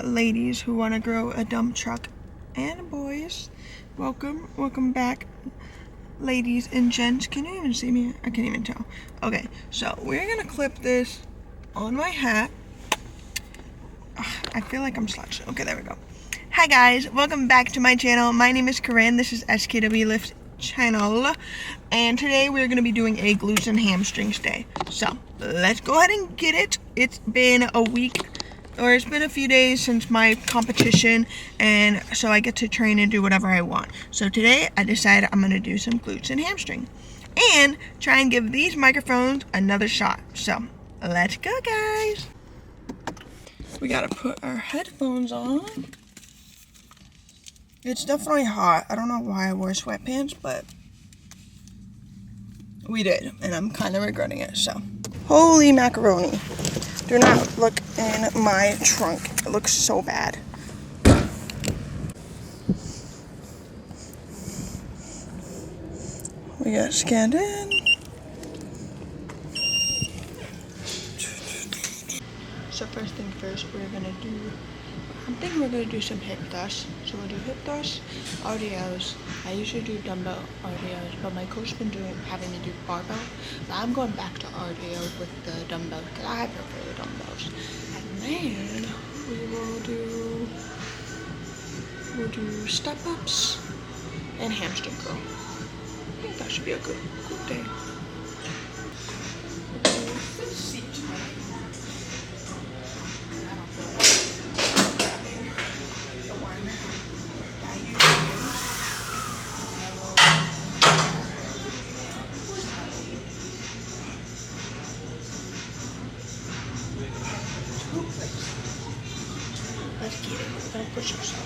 ladies who want to grow a dump truck, and boys. Welcome back, ladies and gents. Can you even see me? I can't even tell. Okay, so we're gonna clip this on my hat. I feel like I'm slouching. Okay, there we go. Hi guys, welcome back to my channel. My name is Corinne. This is SKW Lift channel, and today we're going to be doing a glutes and hamstrings day. So let's go ahead and get it. It's been a week, or it's been a few days since my competition, and so I get to train and do whatever I want. So today I decided I'm going to do some glutes and hamstring and try and give these microphones another shot. So let's go, guys. We gotta put our headphones on. It's definitely hot. I don't know why I wore sweatpants, but we did, and I'm kind of regretting it, so. Holy macaroni. Do not look in my trunk. It looks so bad. We got scanned in. So first thing first, I'm thinking we're gonna do some hip thrusts. So we'll do hip thrusts, RDLs. I usually do dumbbell RDLs, but my coach has been having me do barbell. But I'm going back to RDL with the dumbbell because I prefer the dumbbells. And then we'll do step ups and hamstring curl. I think that should be a good day. Let's get it. Don't push yourself.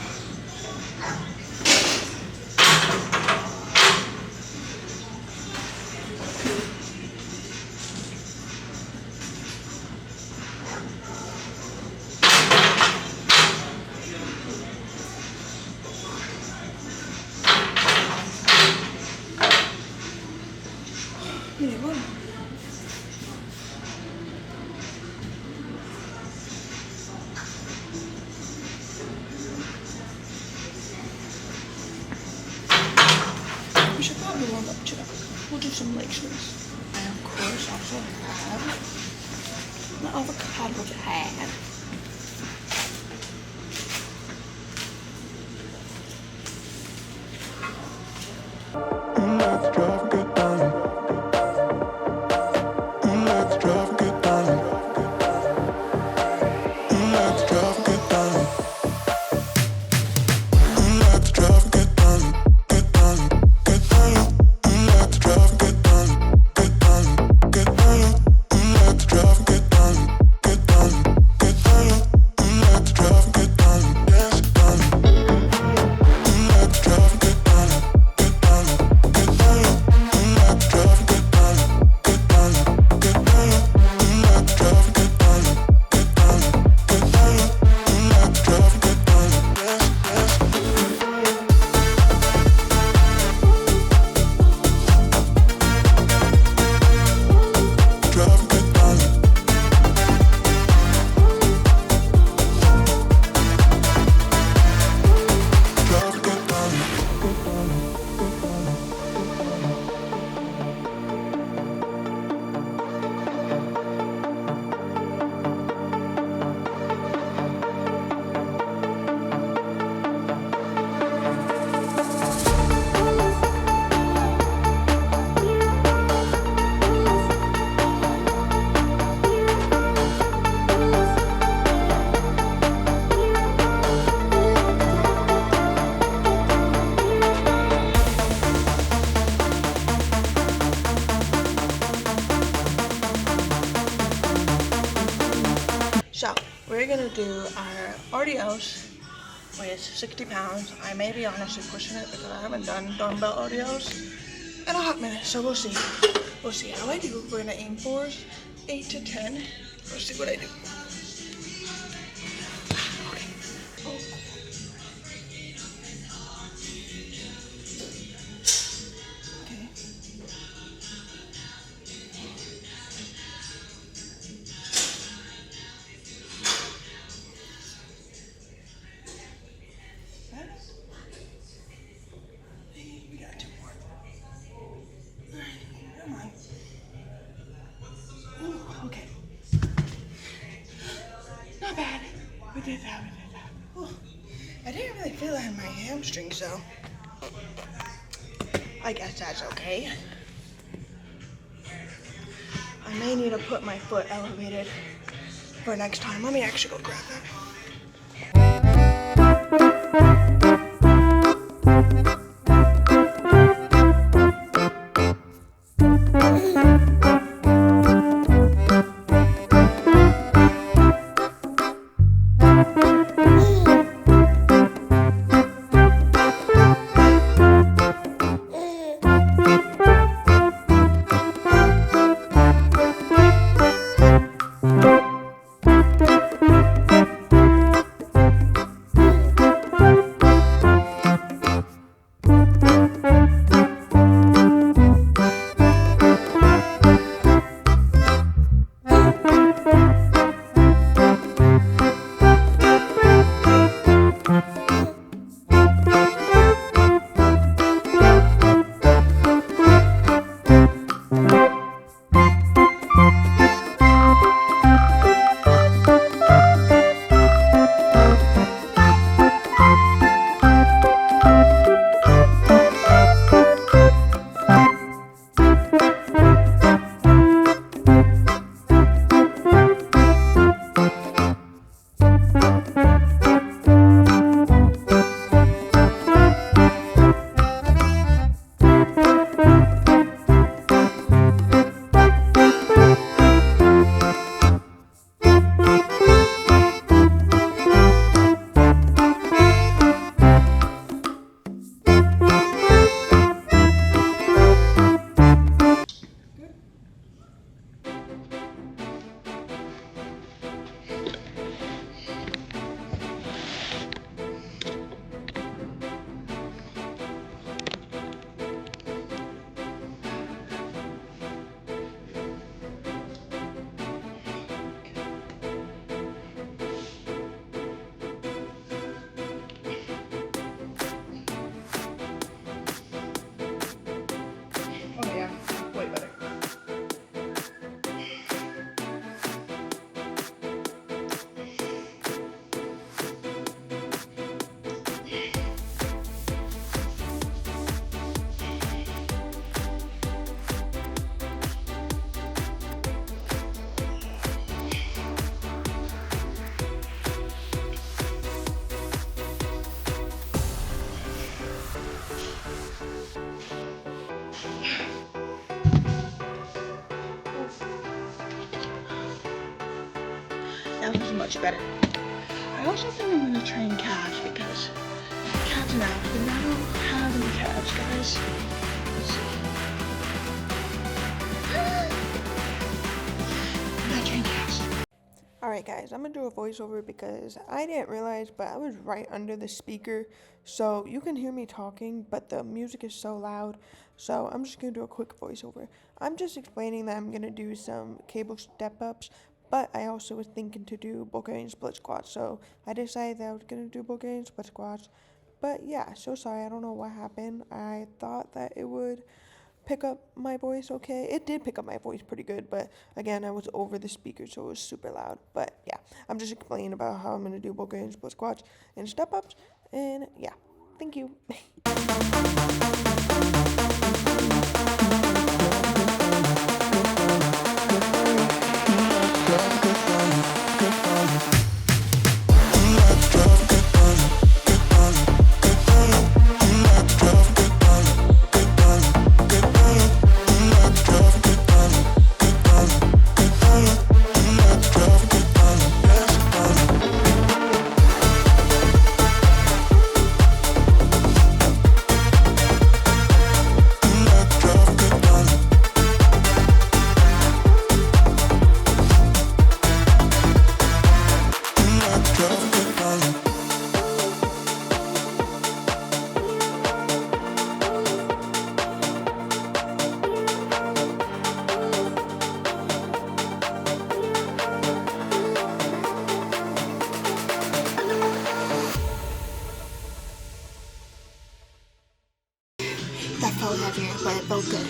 We should probably warm up to that. We'll do some leg swings. And of course also have my avocado pad. Let's drive and get down. Let's drive and get down. Let's drive and get down. Let's drive and get down. Get down, get down. Let's drive and get down. Get down, get down. Let's drive and get down. Get down, get down. Let's drive and get down. Yes, down. Let's drive and get down. Get down, get down. Let's drive and get down. Get down, get down. Let's drive and get down. Get down, get down. Let's drive and get down. Yes, yes. Drive and get down. Drive and get down. So we're gonna do our RDLs with 60 pounds. I may be honestly pushing it because I haven't done dumbbell RDLs in a hot minute, so we'll see. We'll see how I do. We're gonna aim for 8 to 10. Let's see what I do. Okay. Oh. Okay. hamstrings, so I guess that's okay. I may need to put my foot elevated for next time. Let me actually go grab that. Oh yeah, way better. That was much better. I also think I'm gonna train calves because calves and abs, but I don't have any calves, guys. Let's see. I'm gonna train calves. Alright guys, I'm gonna do a voiceover because I didn't realize, but I was right under the speaker, so you can hear me talking, but the music is so loud, so I'm just gonna do a quick voiceover. I'm just explaining that I'm gonna do some cable step-ups, but I also was thinking to do Bulgarian split squats, so I decided that I was gonna do Bulgarian split squats. But yeah, so sorry, I don't know what happened. I thought that it would pick up my voice okay. It did pick up my voice pretty good, but again, I was over the speaker, so it was super loud. But yeah, I'm just explaining about how I'm gonna do Bulgarian split squats and step ups, and yeah, thank you. That felt heavier, but it felt good.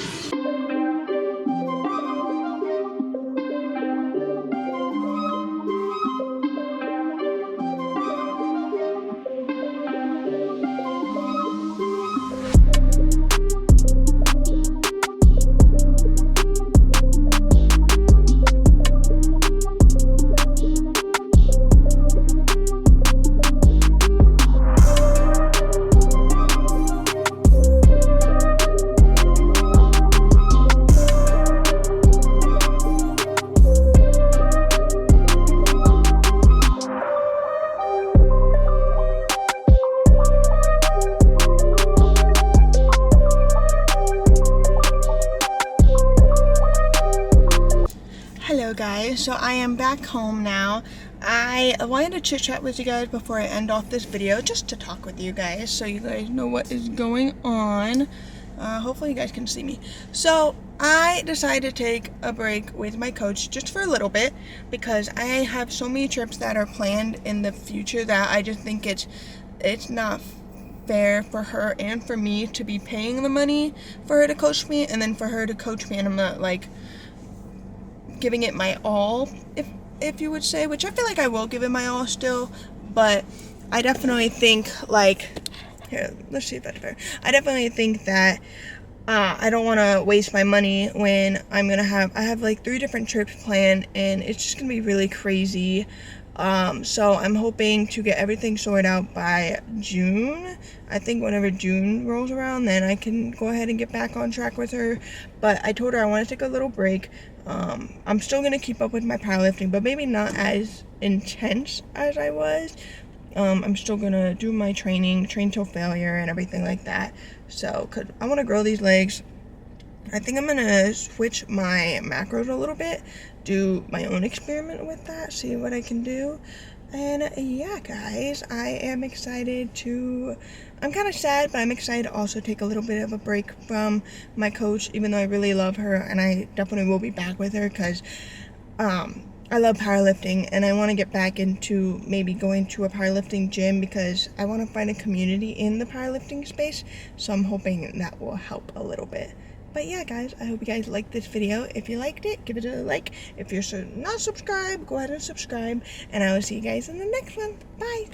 guys, so I am back home now. I wanted to chit chat with you guys before I end off this video, just to talk with you guys so you guys know what is going on. Hopefully you guys can see me. So I decided to take a break with my coach just for a little bit because I have so many trips that are planned in the future that I just think it's not fair for her and for me to be paying the money for her to coach me, and then for her to coach me and I'm not like giving it my all, if you would say, which I feel like I will give it my all still, but I definitely think like, here, let's see if that's fair. I definitely think that I don't want to waste my money when I have like 3 different trips planned and it's just gonna be really crazy. So I'm hoping to get everything sorted out by June. I think whenever June rolls around, then I can go ahead and get back on track with her. But I told her I want to take a little break. I'm still going to keep up with my powerlifting, but maybe not as intense as I was. I'm still going to do my train till failure and everything like that. So, cause I want to grow these legs. I think I'm going to switch my macros a little bit, do my own experiment with that, see what I can do. And yeah, guys, I am excited to, I'm kind of sad, but I'm excited to also take a little bit of a break from my coach, even though I really love her, and I definitely will be back with her because I love powerlifting, and I want to get back into maybe going to a powerlifting gym because I want to find a community in the powerlifting space, so I'm hoping that will help a little bit. But yeah, guys, I hope you guys liked this video. If you liked it, give it a like. If you're not subscribed, go ahead and subscribe. And I will see you guys in the next one. Bye.